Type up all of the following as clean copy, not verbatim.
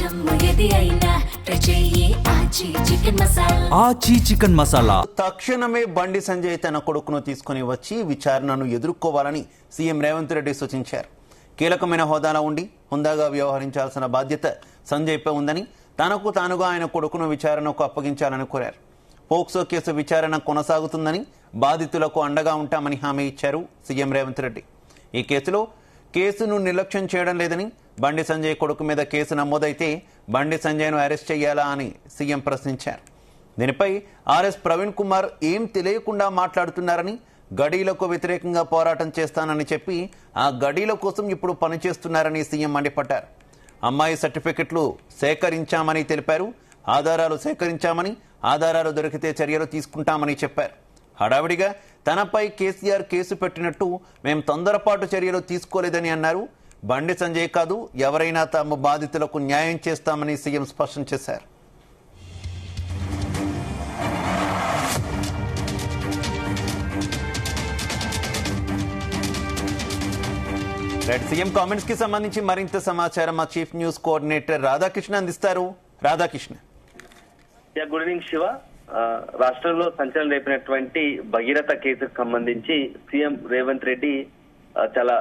ఆచి చికెన్ మసాలా. తక్షణమే బండి సంజయ్ తన కొడుకును తీసుకుని వచ్చి విచారణను ఎదుర్కోవాలని సీఎం రేవంత్ రెడ్డి సూచించారు. కీలకమైన హోదాలో ఉండి హుందాగా వ్యవహరించాల్సిన బాధ్యత సంజయ్పై ఉందని, తనకు తానుగా ఆయన కొడుకును విచారణకు అప్పగించాలని కోరారు. పోక్సో కేసు విచారణ కొనసాగుతుందని, బాధితులకు అండగా ఉంటామని హామీ ఇచ్చారు సీఎం రేవంత్ రెడ్డి. ఈ కేసును నిర్లక్ష్యం చేయడం లేదని, బండి సంజయ్ కొడుకు మీద కేసు నమోదైతే బండి సంజయ్ను అరెస్ట్ చేయాలా అని సీఎం ప్రశ్నించారు. దీనిపై ఆర్ఎస్ ప్రవీణ్ కుమార్ ఏం తెలియకుండా మాట్లాడుతున్నారని, గడీలకు వ్యతిరేకంగా పోరాటం చేస్తానని చెప్పి ఆ గడీల కోసం ఇప్పుడు పనిచేస్తున్నారని సీఎం మండిపడ్డారు. అమ్మాయి సర్టిఫికెట్లు సేకరించామని తెలిపారు. ఆధారాలు సేకరించామని, ఆధారాలు దొరికితే చర్యలు తీసుకుంటామని చెప్పారు. హడావిడిగా తనపై కేసీఆర్ కేసు పెట్టినట్టు మేం తొందరపాటు చర్యలు తీసుకోలేదని అన్నారు. బండి సంజయ్ కాదు, ఎవరైనా తమ బాధితులకు న్యాయం చేస్తామని సీఎం స్పష్టం చేశారు. సీఎం కామెంట్స్ కి సంబంధించి మరింత సమాచారం మా చీఫ్ న్యూస్ కోఆర్డినేటర్ రాధాకృష్ణ అందిస్తారు. రాధాకృష్ణ. Good evening Shiva. రాష్ట్రంలో సంచలనం రేపినటువంటి భగీరథ కేసుకు సంబంధించి సీఎం రేవంత్ రెడ్డి చాలా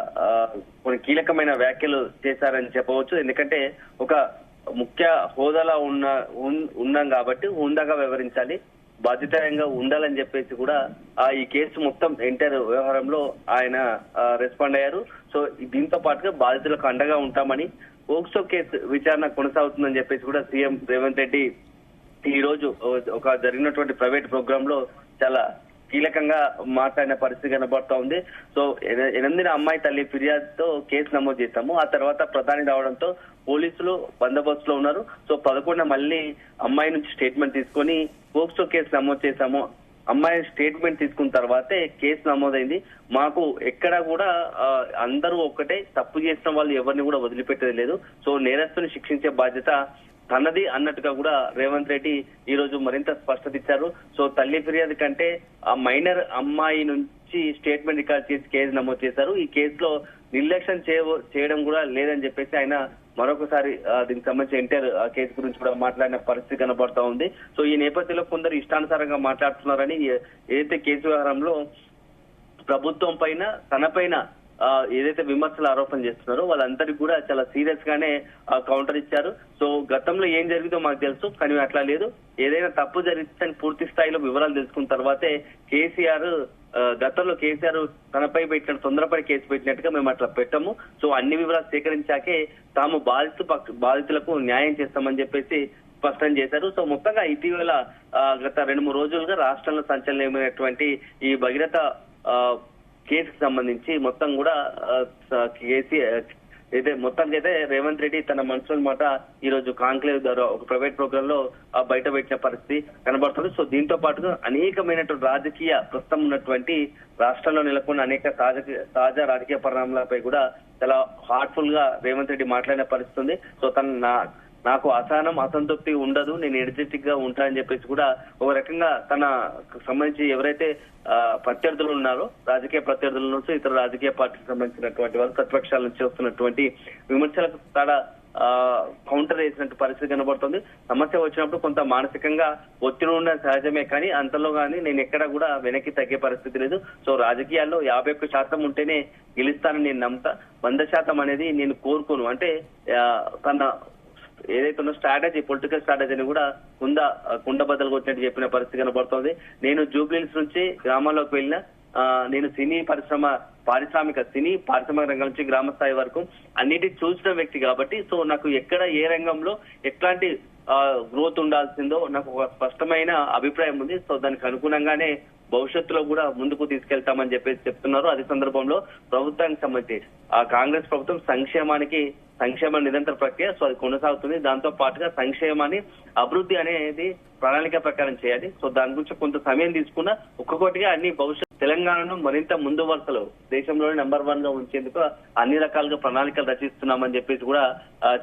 కొన్ని కీలకమైన వ్యాఖ్యలు చేశారని చెప్పవచ్చు. ఎందుకంటే ఒక ముఖ్య హోదాలో ఉన్నాం కాబట్టి హుందాగా వ్యవహరించాలి, బాధ్యతంగా ఉండాలని చెప్పేసి కూడా ఈ కేసు మొత్తం ఎంటైర్ వ్యవహారంలో ఆయన రెస్పాండ్ అయ్యారు. సో దీంతో పాటుగా బాధితులకు అండగా ఉంటామని, పోక్సో కేసు విచారణ కొనసాగుతుందని చెప్పేసి కూడా సీఎం రేవంత్ రెడ్డి ఈ రోజు ఒక జరిగినటువంటి ప్రైవేట్ ప్రోగ్రామ్ లో చాలా కీలకంగా మాట్లాడిన పరిస్థితి కనబడుతూ ఉంది. సో 8న అమ్మాయి తల్లి ఫిర్యాదుతో కేసు నమోదు చేశాము. ఆ తర్వాత ప్రధాని రావడంతో పోలీసులు బందోబస్తులో ఉన్నారు. సో 11న మళ్ళీ అమ్మాయి నుంచి స్టేట్మెంట్ తీసుకొని పోక్సో కేసు నమోదు చేశాము. అమ్మాయి స్టేట్మెంట్ తీసుకున్న తర్వాతే కేసు నమోదైంది. మాకు ఎక్కడ కూడా అందరూ ఒక్కటే, తప్పు చేసిన వాళ్ళు ఎవరిని కూడా వదిలిపెట్టేది లేదు. సో నేరస్తుని శిక్షించే బాధ్యత తనది అన్నట్టుగా కూడా రేవంత్ రెడ్డి ఈ రోజు మరింత స్పష్టత ఇచ్చారు. సో తల్లి ఫిర్యాదు కంటే ఆ మైనర్ అమ్మాయి నుంచి స్టేట్మెంట్ రికార్డ్ చేసి కేసు నమోదు చేశారు. ఈ కేసులో నిర్లక్ష్యం చేయడం కూడా లేదని చెప్పేసి ఆయన మరొకసారి దీనికి సంబంధించి ఎంటైర్ కేసు గురించి కూడా మాట్లాడిన పరిస్థితి కనబడతా ఉంది. సో ఈ నేపథ్యంలో కొందరు ఇష్టానుసారంగా మాట్లాడుతున్నారని, ఏదైతే కేసు వ్యవహారంలో ప్రభుత్వం పైన తనపైన ఏదైతే విమర్శలు ఆరోపణ చేస్తున్నారో వాళ్ళందరికీ కూడా చాలా సీరియస్ గానే కౌంటర్ ఇచ్చారు. సో గతంలో ఏం జరిగిందో మాకు తెలుసు, కానీ అట్లా లేదు, ఏదైనా తప్పు జరిగితే పూర్తి స్థాయిలో వివరాలు తెలుసుకున్న తర్వాతే గతంలో కేసీఆర్ తనపై పెట్టిన తొందరపడి కేసు పెట్టినట్టుగా మేము అట్లా పెట్టాము. సో అన్ని వివరాలు సేకరించాకే తాము బాధితులకు న్యాయం చేస్తామని చెప్పేసి స్పష్టం చేశారు. సో మొత్తంగా ఇటీవల గత 2-3 రోజులుగా రాష్ట్రంలో సంచలనమైనటువంటి ఈ భగీరథ కేసుకు సంబంధించి మొత్తం కూడా మొత్తానికైతే రేవంత్ రెడ్డి తన మనసులోని మాట ఈ రోజు కాంక్లేవ్ ద్వారా ఒక ప్రైవేట్ ప్రోగ్రామ్ లో బయట పెట్టిన పరిస్థితి కనబడుతుంది. సో దీంతో పాటుగా అనేకమైనటువంటి రాజకీయ ప్రస్తుతం ఉన్నటువంటి రాష్ట్రంలో నెలకొన్న అనేక తాజా రాజకీయ పరిణామాలపై కూడా చాలా హార్ట్ఫుల్ గా రేవంత్ రెడ్డి మాట్లాడిన పరిస్థితి ఉంది. సో నాకు అసంతృప్తి ఉండదు, నేను ఎనర్జెటిక్ గా ఉంటానని చెప్పేసి కూడా ఒక రకంగా తన సంబంధించి ఎవరైతే ప్రత్యర్థులు ఉన్నారో, రాజకీయ ప్రత్యర్థుల నుంచి ఇతర రాజకీయ పార్టీకి సంబంధించినటువంటి వాళ్ళు ప్రతిపక్షాల నుంచి వస్తున్నటువంటి విమర్శలకు తడ కౌంటర్ వేసినట్టు పరిస్థితి కనబడుతుంది. సమస్య వచ్చినప్పుడు కొంత మానసికంగా ఒత్తిడి ఉండడం సహజమే, కానీ అంతలో కానీ నేను ఎక్కడ కూడా వెనక్కి తగ్గే పరిస్థితి లేదు. సో రాజకీయాల్లో 51% ఉంటేనే గెలుస్తానని నేను నమ్ముతా, 100% అనేది నేను కోరుకోను. అంటే తన ఏదైతే ఉన్న పొలిటికల్ స్ట్రాటజీని కూడా కుండ బద్దలు కొట్టినట్టు చెప్పిన పరిస్థితి కనబడుతోంది. నేను జూబ్లీహిల్స్ నుంచి గ్రామాల్లోకి వెళ్ళిన, నేను పారిశ్రామిక రంగం నుంచి గ్రామ స్థాయి వరకు అన్నిటి చూసిన వ్యక్తి కాబట్టి, సో నాకు ఎక్కడ ఏ రంగంలో ఎట్లాంటి గ్రోత్ ఉండాల్సిందో నాకు ఒక స్పష్టమైన అభిప్రాయం ఉంది. సో దానికి అనుగుణంగానే భవిష్యత్తులో కూడా ముందుకు తీసుకెళ్తామని చెప్పేసి చెప్తున్నారు. అదే సందర్భంలో ప్రభుత్వానికి సంబంధించి కాంగ్రెస్ ప్రభుత్వం సంక్షేమ నిరంతర ప్రక్రియ, సో అది కొనసాగుతుంది. దాంతో పాటుగా సంక్షేమాన్ని అభివృద్ధి అనేది ప్రణాళిక ప్రకారం చేయాలి. సో దాని గురించి కొంత సమయం తీసుకున్నా ఒక్కొక్కటిగా అన్ని భవిష్యత్ తెలంగాణను మరింత ముందు వరుసలో దేశంలోనే నెంబర్ 1 గా ఉంచేందుకు అన్ని రకాలుగా ప్రణాళికలు రచిస్తున్నామని చెప్పేసి కూడా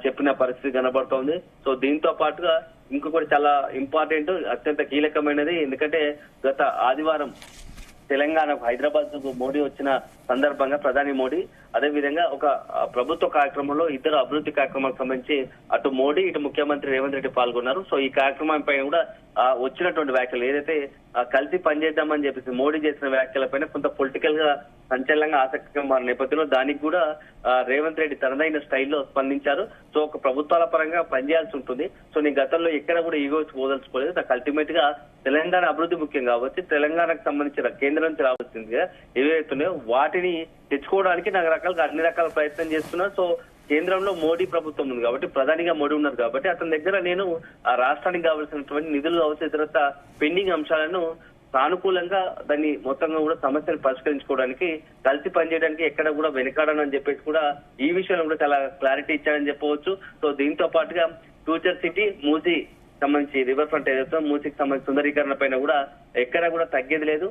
చెప్పిన పరిస్థితి కనబడుతోంది. సో దీంతో పాటుగా ఇంకొకటి చాలా ఇంపార్టెంట్, అత్యంత కీలకమైనది, ఎందుకంటే గత ఆదివారం తెలంగాణకు హైదరాబాద్ మోడీ వచ్చిన సందర్భంగా ప్రధాని మోడీ అదే విధంగా ఒక ప్రభుత్వ కార్యక్రమంలో ఇద్దరు అభివృద్ధి కార్యక్రమాలకు సంబంధించి అటు మోడీ ఇటు ముఖ్యమంత్రి రేవంత్ రెడ్డి పాల్గొన్నారు. సో ఈ కార్యక్రమం పైన కూడా వచ్చినటువంటి వ్యాఖ్యలు ఏదైతే కలిసి పనిచేద్దామని చెప్పేసి మోడీ చేసిన వ్యాఖ్యలపైన కొంత పొలిటికల్ గా సంచలనంగా ఆసక్తిగా మారిన నేపథ్యంలో దానికి కూడా రేవంత్ రెడ్డి తనదైన స్టైల్లో స్పందించారు. సో ఒక ప్రభుత్వాల పరంగా పనిచేయాల్సి ఉంటుంది. సో నేను గతంలో ఎక్కడ కూడా ఈగో పోదలుచుకోలేదు. నాకు అల్టిమేట్ గా తెలంగాణ అభివృద్ధి ముఖ్యం కాబట్టి తెలంగాణకు సంబంధించిన కేంద్రం నుంచి రావాల్సిందిగా ఏవైతున్నాయో వాటిని తెచ్చుకోవడానికి నాకు రకాలుగా అన్ని రకాల ప్రయత్నం చేస్తున్నా. సో కేంద్రంలో మోడీ ప్రభుత్వం ఉంది కాబట్టి ప్రధానిగా మోడీ ఉన్నారు కాబట్టి అతని దగ్గర నేను ఆ రాష్ట్రానికి కావాల్సినటువంటి నిధులు కావచ్చు ఇతరత పెండింగ్ అంశాలను సానుకూలంగా దాన్ని మొత్తంగా కూడా సమస్యను పరిష్కరించుకోవడానికి కలిసి పనిచేయడానికి ఎక్కడ కూడా వెనకాడనని చెప్పేసి కూడా ఈ విషయంలో కూడా చాలా క్లారిటీ ఇచ్చారని చెప్పవచ్చు. సో దీంతో పాటుగా ఫ్యూచర్ సిటీ మూసీ సంబంధించి రివర్ ఫ్రంట్ ఏదైతే మూసీకి సంబంధించి సుందరీకరణ పైన కూడా ఎక్కడ కూడా తగ్గేది లేదు.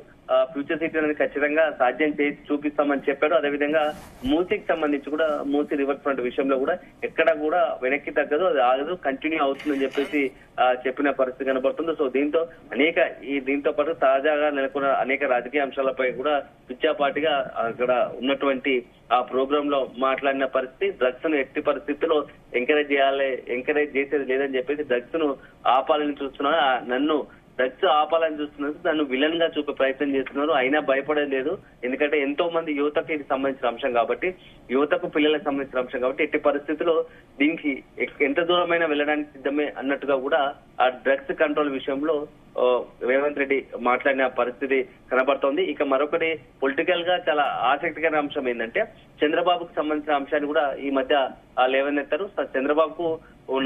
ఫ్యూచర్ సిటీ అనేది ఖచ్చితంగా సాధ్యం చేసి చూపిస్తామని చెప్పారు. అదేవిధంగా మూసీకి సంబంధించి కూడా మూసీ రివర్ ఫ్రంట్ విషయంలో కూడా ఎక్కడ కూడా వెనక్కి తగ్గదు, అది ఆగదు, కంటిన్యూ అవుతుందని చెప్పేసి చెప్పిన పరిస్థితి కనబడుతుంది. సో దీంతో పాటు తాజాగా నెలకొన్న అనేక రాజకీయ అంశాలపై కూడా పిచ్చాపాటిగా అక్కడ ఉన్నటువంటి ఆ ప్రోగ్రామ్ లో మాట్లాడిన పరిస్థితి, డ్రగ్స్ ను ఎట్టి పరిస్థితుల్లో ఎంకరేజ్ చేసేది లేదని చెప్పేసి డ్రగ్స్ ను ఆపాలని చూస్తున్నారు. నన్ను డ్రగ్స్ ఆపాలని చూస్తున్నారు, నన్ను విలన్ గా చూపే ప్రయత్నం చేస్తున్నారు. అయినా భయపడేది లేదు. ఎందుకంటే ఎంతో మంది యువతకు ఇది సంబంధించిన అంశం కాబట్టి, యువతకు పిల్లలకు సంబంధించిన అంశం కాబట్టి ఎట్టి పరిస్థితుల్లో దీనికి ఎంత దూరమైనా వెళ్ళడానికి సిద్ధమే అన్నట్టుగా కూడా ఆ డ్రగ్స్ కంట్రోల్ విషయంలో రేవంత్ రెడ్డి మాట్లాడిన పరిస్థితి కనబడుతోంది. ఇక మరొకటి పొలిటికల్ గా చాలా ఆసక్తికర అంశం ఏంటంటే చంద్రబాబుకు సంబంధించిన అంశాన్ని కూడా ఈ మధ్య లేవనెత్తారు. చంద్రబాబుకు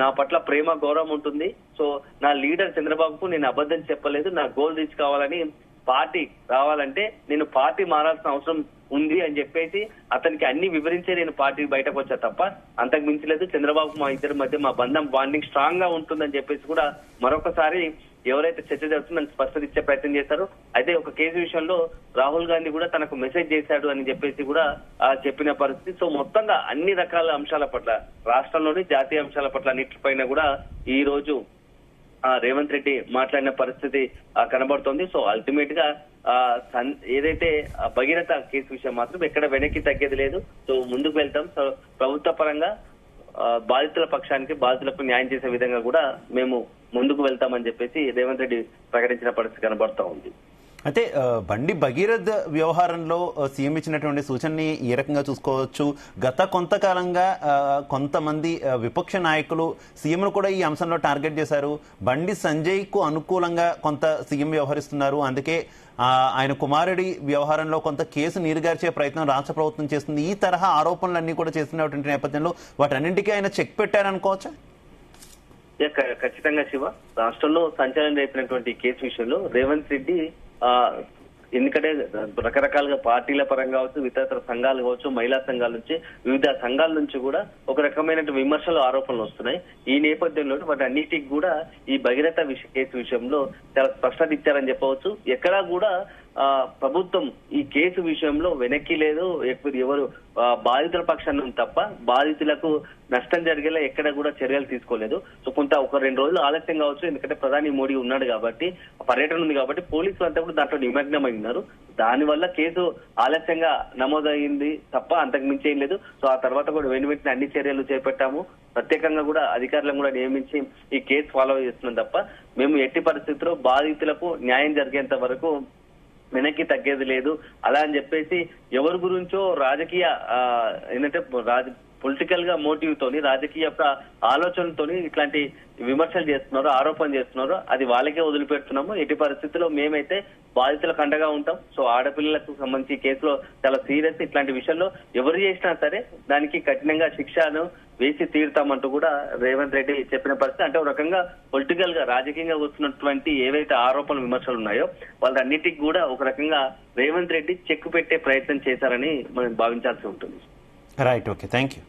నా పట్ల ప్రేమ గౌరవం ఉంటుంది. సో నా లీడర్ చంద్రబాబుకు నేను అబద్ధం చెప్పలేదు, నా గోల్ రీచ్ కావాలని పార్టీ రావాలంటే నేను పార్టీ మారాల్సిన అవసరం ఉంది అని చెప్పేసి అతనికి అన్ని వివరించే నేను పార్టీ బయటకు వచ్చా తప్ప అంతకు మించలేదు. చంద్రబాబు మా ఇద్దరి మధ్య మా బాండింగ్ స్ట్రాంగ్ గా ఉంటుందని చెప్పేసి కూడా మరొకసారి ఎవరైతే చర్చ జరుగుతుందని స్పష్టత ఇచ్చే ప్రయత్నం చేశారు. అయితే ఒక కేసు విషయంలో రాహుల్ గాంధీ కూడా తనకు మెసేజ్ చేశాడు అని చెప్పేసి కూడా చెప్పిన పరిస్థితి. సో మొత్తంగా అన్ని రకాల అంశాల పట్ల రాష్ట్రంలోని జాతీయ అంశాల పట్ల అన్నిటిపైన కూడా ఈ రోజు రేవంత్ రెడ్డి మాట్లాడిన పరిస్థితి కనబడుతోంది. సో అల్టిమేట్ గా ఏదైతే భగీరథ కేసు విషయం మాత్రం ఎక్కడ వెనక్కి తగ్గేది లేదు. సో ముందుకు వెళ్తాం. సో ప్రభుత్వ పరంగా బాధితుల పక్షానికి బాధితులకు న్యాయం చేసే విధంగా కూడా మేము ముందుకు వెళ్తామని చెప్పేసి రేవంత్ రెడ్డి ప్రకటించిన పరిస్థితి కనబడతా ఉంది. అయితే బండి భగీరథ్ వ్యవహారంలో సీఎం ఇచ్చినటువంటి సూచనని ఏ రకంగా చూసుకోవచ్చు? గత కొంతకాలంగా కొంతమంది విపక్ష నాయకులు సీఎంను కూడా ఈ అంశంలో టార్గెట్ చేశారు. బండి సంజయ్ కు అనుకూలంగా కొంత సీఎం వ్యవహరిస్తున్నారు, అందుకే ఆయన కుమారుడి వ్యవహారంలో కొంత కేసు నీరుగార్చే ప్రయత్నం రాష్ట్ర ప్రభుత్వం చేస్తుంది. ఈ తరహా ఆరోపణలన్నీ కూడా చేస్తున్నటువంటి నేపథ్యంలో వాటన్నింటికీ ఆయన చెక్ పెట్టారనుకోవచ్చా? ఖచ్చితంగా శివ, రాష్ట్రంలో సంచలనం రేపినటువంటి కేసు విషయంలో రేవంత్ రెడ్డి ఎందుకంటే రకరకాలుగా పార్టీల పరంగా కావచ్చు, ఇతర సంఘాలు కావచ్చు, మహిళా సంఘాల నుంచి వివిధ సంఘాల నుంచి కూడా ఒక రకమైన విమర్శలు ఆరోపణలు వస్తున్నాయి. ఈ నేపథ్యంలో వాటి అన్నిటికి కూడా ఈ భగీరథ కేసు విషయంలో చాలా స్పష్టత ఇచ్చారని చెప్పవచ్చు. ఎక్కడా కూడా ప్రభుత్వం ఈ కేసు విషయంలో వెనక్కి లేదు. ఎవరు బాధితుల పక్షాన్ని తప్ప బాధితులకు నష్టం జరిగేలా ఎక్కడ కూడా చర్యలు తీసుకోలేదు. సో కొంత ఒక 2 రోజులు ఆలస్యం కావచ్చు, ఎందుకంటే ప్రధాని మోడీ ఉన్నాడు కాబట్టి పర్యటన ఉంది కాబట్టి పోలీసులు అంతా కూడా దాంట్లో నిమగ్నమై ఉన్నారు. దానివల్ల కేసు ఆలస్యంగా నమోదైంది తప్ప అంతకు మించి ఏం లేదు. సో ఆ తర్వాత కూడా వెంటనే అన్ని చర్యలు చేపట్టాము. ప్రత్యేకంగా కూడా అధికారులను కూడా నియమించి ఈ కేసు ఫాలో చేస్తున్నాం తప్ప మేము ఎట్టి పరిస్థితుల్లో బాధితులకు న్యాయం జరిగేంత వరకు వెనక్కి తగ్గేది లేదు. అలా అని చెప్పేసి ఎవరి గురించో రాజకీయ ఏంటంటే పొలిటికల్ గా మోటివ్ తోని రాజకీయ ఆలోచనతోని ఇట్లాంటి విమర్శలు చేస్తున్నారు, ఆరోపణ చేస్తున్నారు. అది వాళ్ళకే వదిలిపెడుతున్నాము. ఎట్టి పరిస్థితుల్లో మేమైతే బాధితులకు అండగా ఉంటాం. సో ఆడపిల్లలకు సంబంధించి కేసులో చాలా సీరియస్, ఇట్లాంటి విషయంలో ఎవరు చేసినా సరే దానికి కఠినంగా శిక్షను వేసి తీరుతామంటూ కూడా రేవంత్ రెడ్డి చెప్పిన పరిస్థితి. అంటే ఒక రకంగా పొలిటికల్ గా రాజకీయంగా వస్తున్నటువంటి ఏవైతే ఆరోపణలు విమర్శలు ఉన్నాయో వాళ్ళన్నిటికీ కూడా ఒక రకంగా రేవంత్ రెడ్డి చెక్ పెట్టే ప్రయత్నం చేశారని మనం భావించాల్సి ఉంటుంది. Right, okay, thank you.